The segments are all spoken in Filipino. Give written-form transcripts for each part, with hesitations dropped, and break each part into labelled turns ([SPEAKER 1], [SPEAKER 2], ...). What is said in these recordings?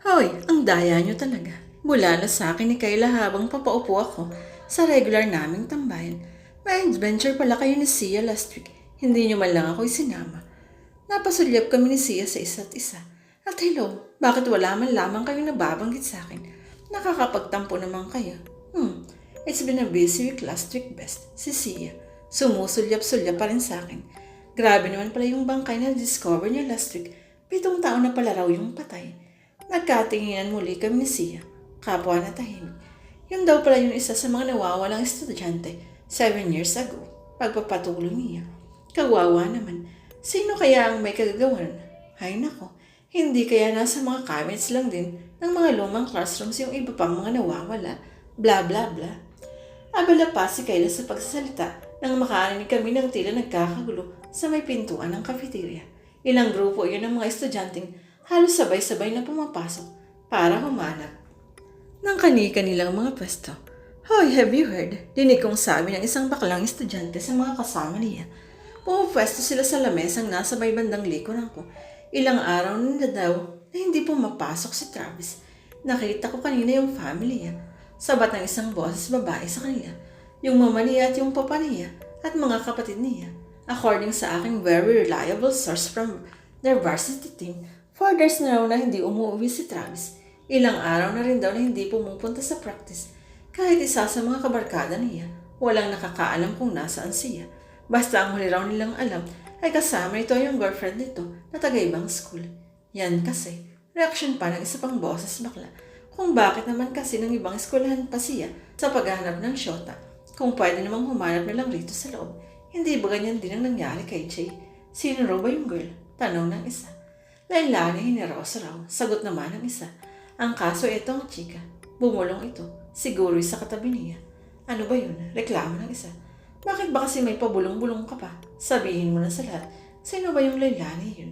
[SPEAKER 1] Hoy, ang daya nyo talaga. Bulala sa akin ni Kayla habang papaupo ako sa regular naming tambayan. May adventure pala kayo ni Sia last week. Hindi nyo man lang ako isinama. Napasulyap kami ni Sia sa isa't isa. At hello, bakit wala man lamang kayong nababanggit sa akin? Nakakapagtampo naman kayo. It's been a busy week last week best. Si Sia. Sumusulyap-sulyap pa rin sa akin. Grabe naman pala yung bangkay na discover niya last week. 7 taon na pala raw yung patay. Nagkatinginan muli kami ni Sia. Kapwa na tahimik. Yun daw pala yung isa sa mga nawawalang estudyante 7 years ago. Pagpapatuloy niya. Kawawa naman. Sino kaya ang may kagagawan? Ay nako, hindi kaya nasa mga comments lang din ng mga lumang classrooms yung iba pang mga nawawala. Bla bla bla. Abala pa si Kayla sa pagsasalita nang makarinig kami ng tila nagkakagulo sa may pintuan ng cafeteria. Ilang grupo yun ng mga estudyanteng halos sabay-sabay na pumapasok para humanap ng kani-kanilang mga pwesto. Hoy, have you heard? Dinig kong sabi ng isang baklang estudyante sa mga kasama niya. Pumapwesto sila sa lamesang nasa may bandang likuran ko. Ilang araw na daw na hindi pumapasok si Travis. Nakita ko kanina yung family niya. Sabat ng isang boses babae sa kanila. Yung mama niya at yung papa niya at mga kapatid niya. According sa aking very reliable source from their varsity team, 4 days na raw na hindi umuwi si Travis. Ilang araw na rin daw na hindi pumupunta sa practice. Kahit isa sa mga kabarkada niya, walang nakakaalam kung nasaan siya. Basta ang huli raw nilang alam ay kasama nito yung girlfriend nito na taga-ibang school. Yan kasi, reaksyon pa ng isa pang boses bakla. Kung bakit naman kasi ng ibang eskwelahan pa siya sa paghahanap ng syota. Kung pwede namang humanap na lang rito sa loob. Hindi ba ganyan din ang nangyari kay Jay? Sino raw ba yung girl? Tanong ng isa. Lailani hinerosa raw. Sagot naman ng isa. Ang kaso ito ang chika. Bumulong ito. Siguro sa katabi niya. Ano ba yun? Reklamo ng isa. Bakit ba kasi may pabulong-bulong ka pa? Sabihin mo na sa lahat. Sino ba yung Lailani yun?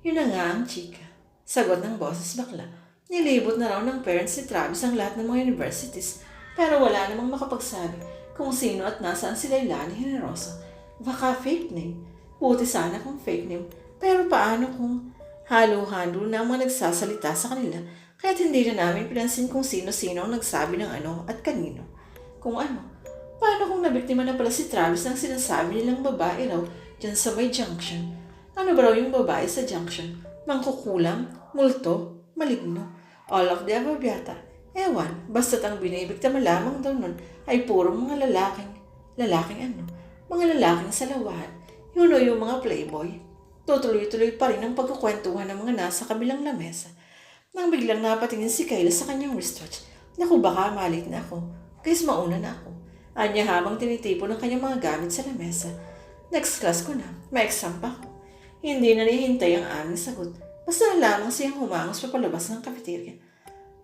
[SPEAKER 1] Yun na nga ang chika. Sagot ng boses bakla. Nilibot na raw ng parents ni Travis ang lahat ng mga universities. Pero wala namang makapagsabi kung sino at nasaan si Lailani Generoso. Baka fake name. Buti sana kung fake name. Pero paano kung halo-halo na ang mga nagsasalita sa kanila kaya't hindi na namin pinansin kung sino-sino ang nagsabi ng ano at kanino. Kung ano. Paano kung nabiktima na pala si Travis ng sinasabi nilang babae raw dyan sa may junction? Ano ba raw yung babae sa junction? Mangkukulam? Multo? Maligno? All of the above yata. Ewan, basta't ang binibiktima lamang daw nun ay puro mga lalaking ano? Mga lalaking salawahan. Yun o yung mga playboy. Tutuloy-tuloy pa rin ang pagkukwentuhan ng mga nasa kabilang lamesa. Nang biglang napatingin si Kayla sa kanyang wristwatch. Naku, baka malit na ako. Guys, mauna na ako. Anya habang tinitipo ng kanyang mga gamit sa lamesa. Next class ko na. May exam pa ako. Hindi na nihintay ang aming sagot. Basta na lamang siyang humangos pa palabas ng cafeteria.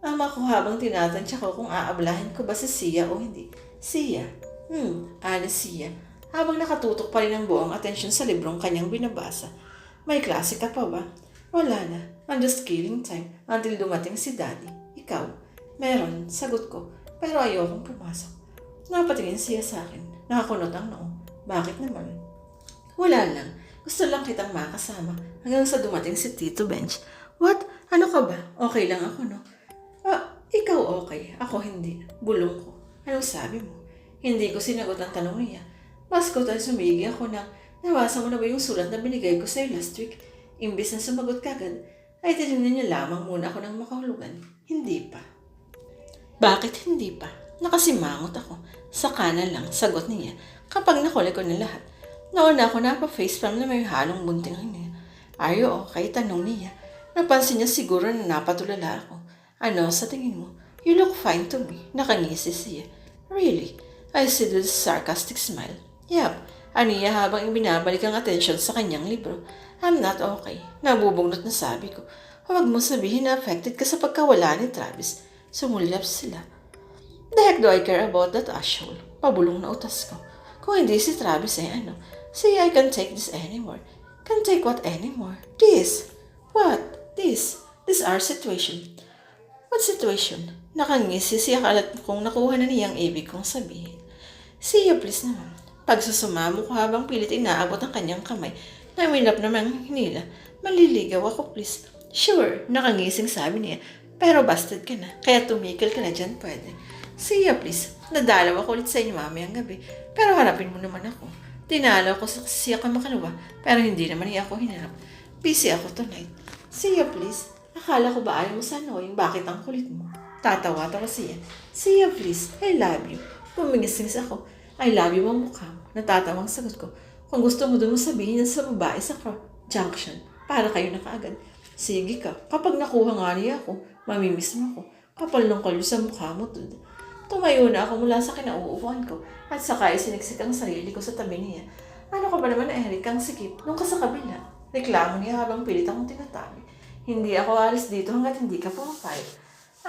[SPEAKER 1] Ama ko habang tinatansya ko kung aablahin ko ba si Sia o hindi. Sia? Sia. Habang nakatutok pa rin ang buong atensyon sa librong kanyang binabasa. May klase ka pa ba? Wala na. I'm just killing time until dumating si Daddy. Ikaw? Meron, sagot ko. Pero ayokong pumasok. Napatingin siya sa akin. Nakakunot ang noo. Bakit naman? Wala lang. Gusto lang kitang makasama hanggang sa dumating si Tito Bench. What? Ano ka ba? Okay lang ako, no? Ikaw okay. Ako hindi. Bulong ko. Anong sabi mo? Hindi ko sinagot ang tanong niya. Baskot ay sumigi ako na nabasa mo na ba yung sulat na binigay ko sa'yo last week? Imbis na sumagot kagad, ay tinignan niya lamang muna ako ng makahulugan. Hindi pa. Bakit hindi pa? Nakasimangot ako. Sa kanan lang, sagot niya. Kapag nakuli ko na lahat, nauna ako napa-facepalm na may halong bunting niya. Are you okay? Tanong niya. Napansin niya siguro na napatulala ako. Ano sa tingin mo? You look fine to me. Nakangisi siya. Really? I said with a sarcastic smile. Yup. Aniya habang ibinabalik ang atensyon sa kanyang libro. I'm not okay. Nabubugnot na sabi ko. Huwag mo sabihin na affected ka sa pagkawala ni Travis. Sumulyap sila. The heck do I care about that asshole? Pabulong na utas ko. Kung hindi si Travis ay ano? Say I can't take this anymore. Can't take what anymore? This. What? This. This our situation. What situation? Nakangisi siya kalat kung nakuha na niyang ibig kong sabihin. Siya please naman. Pagsusumamo ko habang pilit inaabot ang kanyang kamay na minap namang hinila. Maliligaw ako please. Sure, nakangising sabi niya. Pero busted ka na, kaya tumigil ka na dyan pwede. Siya please, nadalaw ako ulit sa inyo mamayang gabi, pero harapin mo naman ako. Dinalaw ko sa siya ka makalawa, pero hindi naman niya ako hinarap. Busy ako tonight. Siya please, akala ko ba ayaw mo sa annoying bakit ang kulit mo? Tatawa-tawa siya. Siya please, I love you. Pumingisingis ako. I love you ang mukha mo. Natatawang sagot ko. Kung gusto mo doon mo sabihin yan sa babae sa junction, para kayo na kaagad. Sige ka, kapag nakuha nga niya ako, mamimiss mo ako. Kapal ng kalyo sa mukha mo, dude. Tumayo na ako mula sa kinauupuan ko at saka isiniksik ang sarili ko sa tabi niya. Ano ka ba naman, Eric, ang sikip nung ka sa kabila? Reklamo niya habang pilit akong tinatabi. Hindi ako alis dito hanggat hindi ka pumapayag.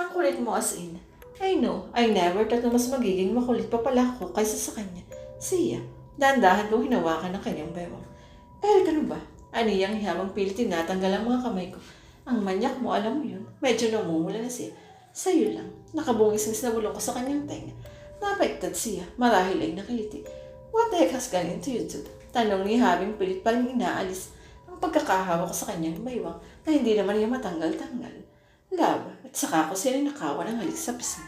[SPEAKER 1] Ang kulit mo as in. I know, I never thought na mas magiging makulit pa pala ako kaysa sa kanya. Siya, dahan-dahan kong hinawakan ng kanyang bewang. Eric, ano ba? Aniyang habang pilit tinatanggal ang mga kamay ko. Ang manyak mo, alam mo yun. Medyo namumula na siya. Sa'yo lang. Nakabungis-ngis na bulong ko sa kanyang tenga. Napaiktad siya. Marahil ay nakiliti. What the heck has gone into you, dude? Tanong ni habang pilit pa rin inaalis ang pagkakahawa ko sa kanyang baywang na hindi naman niya matanggal-tanggal. Lab, at saka ko sila nakawan ng halik sa pisngi.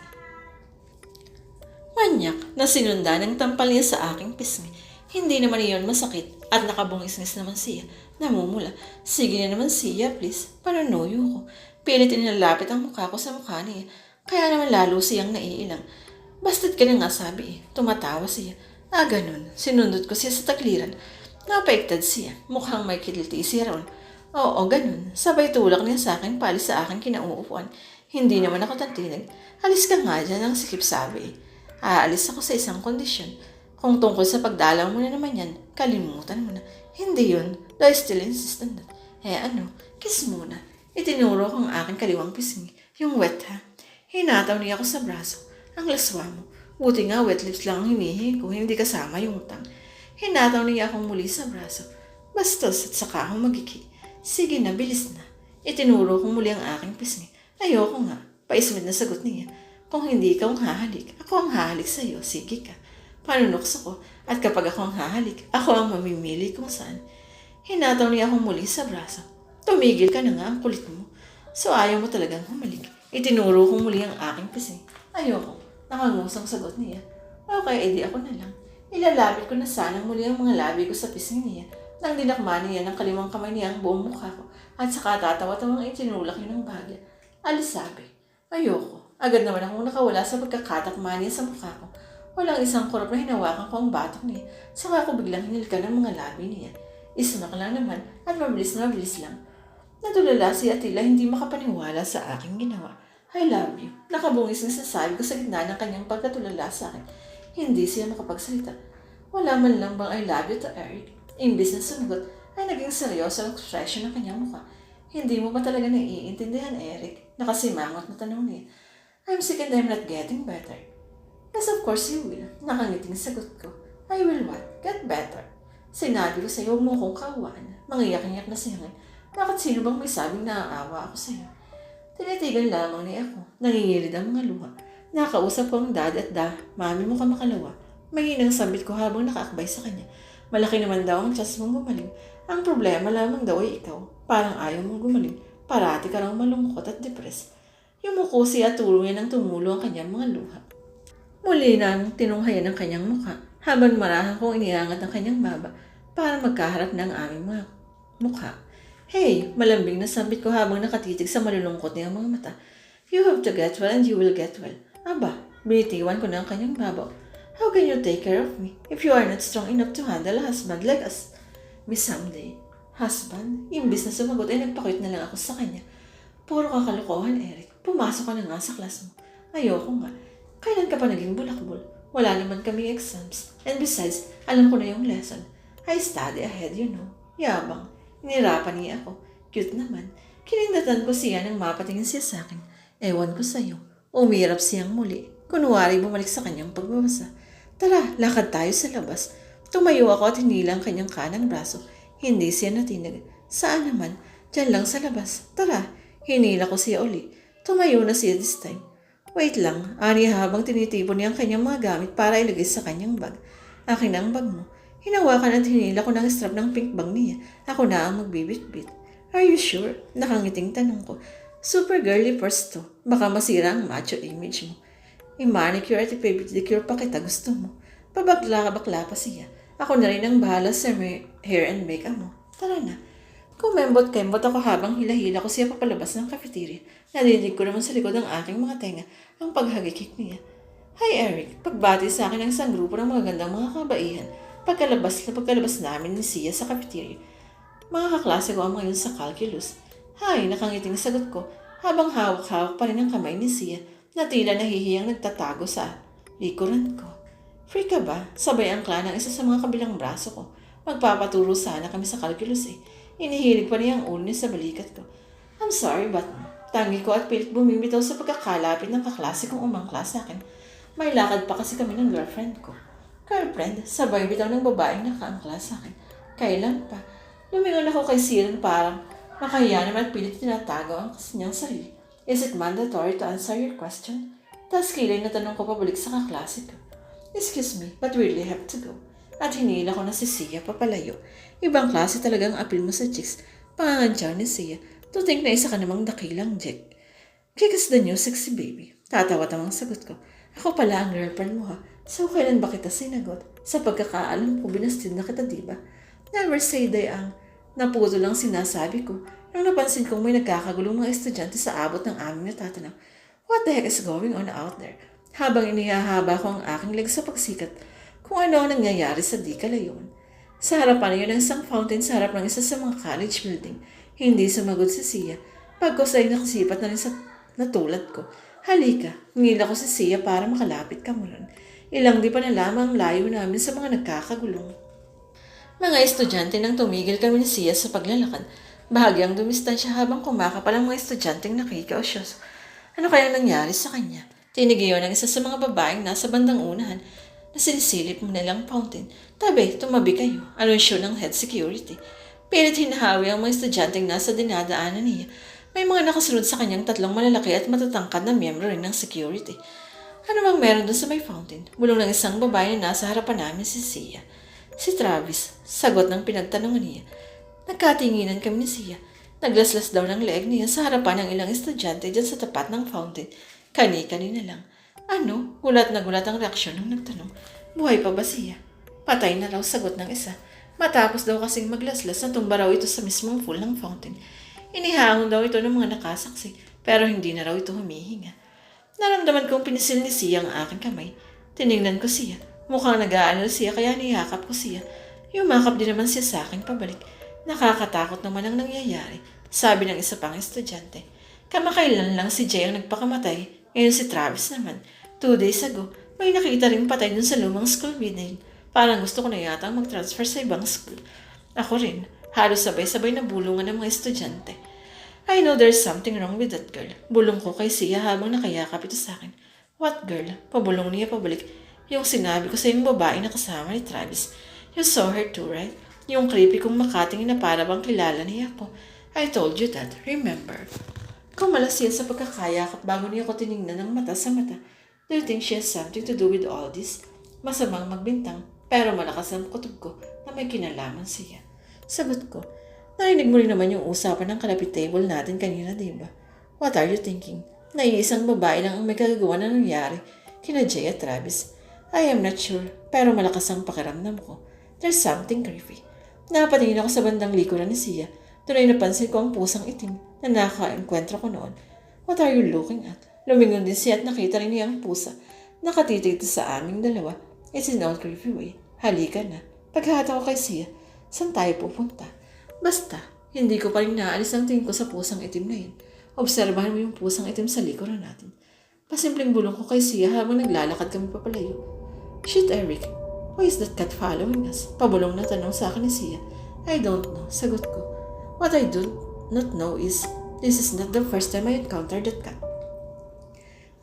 [SPEAKER 1] Manyak na sinunda ng tampal niya sa aking pisngi. Hindi naman iyon masakit at nakabungis-ngis naman siya. Namumula. Sige na naman siya, please. Paranoyo ko. Pilit inalapit ang mukha ko sa mukha niya. Kaya naman lalo siyang naiilang. Basta't ka na nga sabi eh. Tumatawa siya. Ganun. Sinundot ko siya sa tagliran. Napaiktad siya. Mukhang may kiliti siya ron. Oo, ganun. Sabay tulak niya sa akin palis sa aking kinauupuan. Hindi naman ako tantinag. Alis ka nga dyan ang sikip sabi eh. Aalis ako sa isang kondisyon. Kung tungkol sa pagdalaw mo na naman yan, kalimutan mo na. Hindi yun. Do I still insist on that? Ano? Kiss muna. Itinuro ko ang aking kaliwang pisngi. Yung wet ha. Hinataw niya ako sa braso. Ang laswa mo. Buti nga wet lips lang ang hinihingi ko, hindi kasama yung utang. Hinataw niya akong muli sa braso. Bastos at saka akong magiki. Sige na, bilis na. Itinuro ko muli ang aking pisngi. Ayoko nga. Paismid na sagot niya. Kung hindi ikaw ang hahalik, ako ang hahalik sa'yo. Sige ka. Panunoks ako. At kapag ako ang hahalik, ako ang mamimili kung saan. Hinataw niya akong muli sa braso. Tumigil ka na nga ang kulit mo. So ayaw mo talagang humalik. Itinuro ko muli ang aking pisngi. Ayoko. Nakangusang sagot niya. Okay, edi ako na lang. Ilalapit ko na sanang muli ang mga labi ko sa pisngi niya. Nang dinakma niya ng kalimang kamay niya ang buong mukha ko. At saka tatawa-tawang itinulak niya ng bagya. Alis sabi. Ayoko. Agad naman akong nakawala sa pagkakatakma niya sa mukha ko. Walang isang kurap na hinawakan ko ang batok niya. Saka ako biglang hinilka ng mga labi niya. Isunak lang naman at mabilis lang. Natulala si Atila hindi makapaniwala sa aking ginawa. I love you. Nakabungis na sasabi ko sa gitna ng kanyang pagkatulala sa akin. Hindi siya makapagsalita. Wala man lang bang I love you to Eric. Imbis na sumagot ay naging seryoso ang expression ng kanyang mukha. Hindi mo ba talaga naiintindihan, Eric? Nakasimangot na tanong niya. I'm sick and I'm not getting better. Yes, of course you will. Nakangiting sagot ko. I will what? Get better. Sinabi ko sa'yo, huwag mo kong kaawaan. Mangiyak-iyak na siyangin. Bakit sino bang may sabing naaawa ako sa'yo? Tinitigan lamang niya ako. Nangingirid ang mga luha. Nakausap ko ang dad at mami mo ka makalawa. Mahinang sambit ko habang nakaakbay sa kanya. Malaki naman daw ang chance mong gumaling. Ang problema lamang daw ay ikaw. Parang ayaw mong gumaling. Parati ka lang malungkot at depressed. Yumuko siya at tulungan ng tumulo ang kanyang mga luha. Muli nang tinunghayan ang kanyang mukha habang marahan kong iniangat ang kanyang baba para magkaharap ng aming mga mukha. Hey, malambing na sambit ko habang nakatitig sa malulungkot niyang mga mata. You have to get well and you will get well. Aba, binitiwan ko na ang kanyang babaw. How can you take care of me if you are not strong enough to handle a husband like us? Miss Someday. Husband? Imbis na sumagot ay nagpakit na lang ako sa kanya. Puro kakalokohan, Eric. Pumasok ka na nga sa class mo. Ayoko nga. Kailan ka pa naging bulakbol? Wala naman kaming exams. And besides, alam ko na yung lesson. I study ahead, you know. Yabang. Inirapan niya ako. Cute naman. Kinindatan ko siya nang mapatingin siya sa akin. Ewan ko sa'yo. Umirap siyang muli. Kunwari bumalik sa kanyang pagbabasa. Tara, lakad tayo sa labas. Tumayo ako at hinilang kanyang kanang braso. Hindi siya natinag. Saan naman? Diyan lang sa labas. Tara. Hinila ko siya uli. Tumayo na siya this time. Wait lang. Ani habang tinitipon niya ang kanyang mga gamit para ilagay sa kanyang bag. Akin ang bag mo. Hinawakan at hinila ko ng strap ng pink bag niya. Ako na ang magbibit-bit. Are you sure? Nakangiting tanong ko. Super girly first to. Baka masira ang macho image mo. I-manicure at i-pedicure pa kita gusto mo. Pabakla-bakla pa siya. Ako na rin ang bahala sa hair and makeup mo. Tara na. Kumembot-kembot ako habang hila-hila ko siya papalabas ng cafeteria. Nadinig ko naman sa likod ng aking mga tenga ang paghagikik niya. Hi Eric, pagbati sa akin ng isang grupo ng magagandang mga kabaihan. Pagkalabas namin ni Sia sa cafeteria. Mga kaklase ko ang ngayon sa calculus. Hi, nakangiting sagot ko habang hawak-hawak pa rin ang kamay ni Sia na tila nahihiyang nagtatago sa likuran ko. Free ka ba? Sabay ang ng isa sa mga kabilang braso ko. Magpapaturo sana kami sa calculus eh. Inihilig pa niya ang ulo niya sa balikat ko. I'm sorry but tangi ko at pilit bumibitaw sa pagkakalapit ng kaklase kong umangkla sa akin. May lakad pa kasi kami ng girlfriend ko. Girlfriend, sabay bitaw ng babaeng nakaangkla sa akin. Kailan pa? Lumingon ako kay Siren parang makahiya naman at pilit tinatago ang kanyang sarili. Is it mandatory to answer your question? Tapos kilay na tanong ko pabalik sa kaklase ko. Excuse me, but we really have to go. At hinila ko na si Sia papalayo. Ibang klase talagang appeal mo sa chicks. Pangangantyaw ni Sia. To think na isa ka namang dakilang Jack. Kick is the new sexy baby. Tatawa-tawang sagot ko. Ako pala ang girlfriend mo ha. So kailan ba kita sinagot? Sa pagkakaalam ko binastid na kita diba? Never say die ang naputo lang sinasabi ko. Nang napansin kong may nagkakagulong mga estudyante sa abot ng aming natatanaw. What the heck is going on out there? Habang inihahaba ko ang aking leg sa pagsikat, kung ano ang nangyayari sa di kalayon. Sa harapan niyo ng isang fountain sa harap ng isa sa mga college building, hindi sumagot si Sia. Pagkos ay nakasipat na rin sa natulad ko. Halika, ngila ko si Sia para makalapit ka mo ron. Ilang di pa na lamang layo namin sa mga nagkakagulong. Mga estudyante nang tumigil kami ni Sia sa paglalakad. Bahagyang dumistansya habang kumakapal ang mga estudyanteng nakikausyos. Ano kaya nangyari sa kanya? Tinigiyon ng isa sa mga babaeng nasa bandang unahan na sinisilip mo nilang fountain. Tabi, tumabi kayo. Anunsyo ng head security. Pilit hinahawi ang mga estudyanteng nasa dinadaanan niya. May mga nakasunod sa kanyang tatlong malalaki at matatangkad na miyembro rin ng security. Ano bang meron doon sa may fountain? Bulong ng isang babae na nasa harapan namin si Sia. Si Travis, sagot ng pinagtanungan niya. Nagkatinginan kami ni Sia. Naglaslas daw ng leeg niya sa harapan ng ilang estudyante dyan sa tapat ng fountain. Kani-kanina lang. Ano? Gulat na gulat ang reaksyon ng nagtanong. Buhay pa ba siya? Patay na raw, sagot ng isa. Matapos daw kasing maglaslas, natumba raw ito sa mismong pool ng fountain. Inihaon daw ito ng mga nakasaksi, pero hindi na raw ito humihinga. Naramdaman kong pinisil ni Sia ang aking kamay. Tinignan ko siya. Mukhang nag-aalala siya kaya niyakap ko siya. Yumakap din naman siya sa akin pabalik. Nakakatakot naman ang nangyayari, sabi ng isa pang estudyante. Kamakailan lang si Jay ang nagpakamatay, ngayon si Travis naman. 2 days ago, may nakita rin patay dun sa lumang school building. Parang gusto ko na yata mag-transfer sa ibang school. Ako rin, halos sabay-sabay na bulungan ng mga estudyante. I know there's something wrong with that girl. Bulong ko kay Sia habang nakayakap ito sa akin. What girl? Pabulong niya pabalik. Yung sinabi ko sa yung babae na kasama ni Travis. You saw her too, right? Yung creepy kong makatingin na para bang kilala niya ako. I told you that, remember? Kumalas siya sa pagkakayakap bago niya ko tinignan ng mata sa mata. Do you think she has something to do with all this? Masamang magbintang, pero malakas ang kutob ko na may kinalaman siya. Sagot ko, narinig mo rin naman yung usapan ng kalapit table natin kanina, diba? What are you thinking? Naiisang babae lang ang may kagagawa na nangyari kina Jay at Travis. I am not sure, pero malakas ang pakiramdam ko. There's something creepy. Napatingin ako sa bandang likuran ni Sia. Doon ay napansin ko ang pusang itim na naka-enkwentro ko noon. What are you looking at? Lumingon din siya at nakita rin niya ang pusa. Nakatitig sa aming dalawa. It's in all creepy way. Halika na. Paghahata ko kay Sia. Saan tayo pupunta? Basta, hindi ko pa rin naalis ang tingin ko sa pusang itim na yun. Obserbahan mo yung pusang itim sa likuran natin. Pasimpleng bulong ko kay Sia habang naglalakad kami papalayo. Shit, Eric. Why is that cat following us? Pabulong na tanong sa akin ni Sia. I don't know, sagot ko. What I do not know is, this is not the first time I encountered that cat.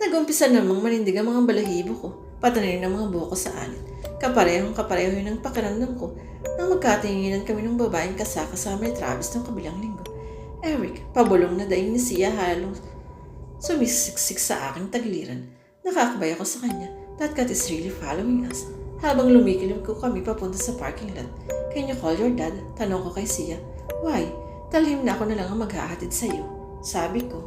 [SPEAKER 1] Nag-umpisa namang manindig ang mga balahibo ko, patanin ng mga buhok ko sa alin. Kapareho yun ang pakiramdam ko nang magkatinginan kami ng babaeng kasama ni Travis ng kabilang linggo. Eric, pabulong na daing ni Sia halong sumisiksik sa aking tagiliran. Nakakabay ako sa kanya. That cat is really following us. Habang lumikilim ko kami papunta sa parking lot. Can you call your dad? Tanong ko kay Sia. Why? Tell him na ako na lang ang maghahatid sa iyo. Sabi ko.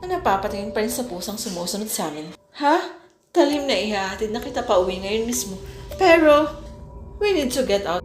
[SPEAKER 1] na napapatingin pa rin sa pusang sumusunod sa amin. Ha? Talim na ihahatid na kita pa uwi ngayon mismo. Pero, we need to get out